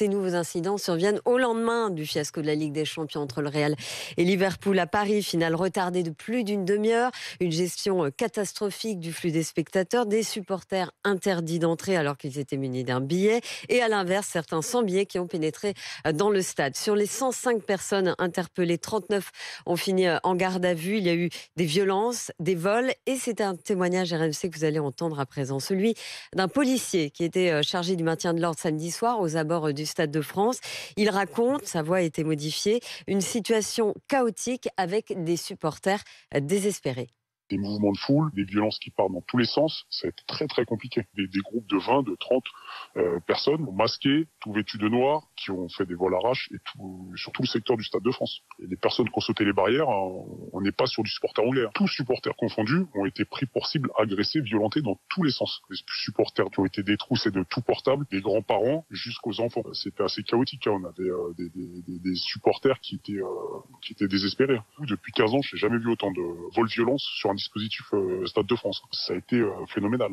ces nouveaux incidents surviennent au lendemain du fiasco de la Ligue des Champions entre le Real et Liverpool à Paris. Finale retardée de plus d'une demi-heure. Une gestion catastrophique du flux des spectateurs. Des supporters interdits d'entrer alors qu'ils étaient munis d'un billet. Et à l'inverse, certains sans billets qui ont pénétré dans le stade. Sur les 105 personnes interpellées, 39 ont fini en garde à vue. Il y a eu des violences, des vols. Et c'est un témoignage RMC que vous allez entendre à présent. Celui d'un policier qui était chargé du maintien de l'ordre samedi soir aux abords du Stade de France. Il raconte, sa voix a été modifiée, une situation chaotique avec des supporters désespérés. Des mouvements de foule, des violences qui partent dans tous les sens, ça a été très très compliqué. Des groupes de 20, de 30 personnes masquées, tout vêtues de noir, qui ont fait des vols arraches et sur tout le secteur du Stade de France. Et les personnes qui ont sauté les barrières, on n'est pas sur du supporter anglais. Tous supporters confondus ont été pris pour cible, agressés, violentés dans tous les sens. Les supporters qui ont été détroussés de tout portable, des grands-parents jusqu'aux enfants. C'était assez chaotique. On avait des supporters qui étaient désespérés. Depuis 15 ans, je n'ai jamais vu autant de vols violents sur un dispositif Stade de France. Ça a été phénoménal.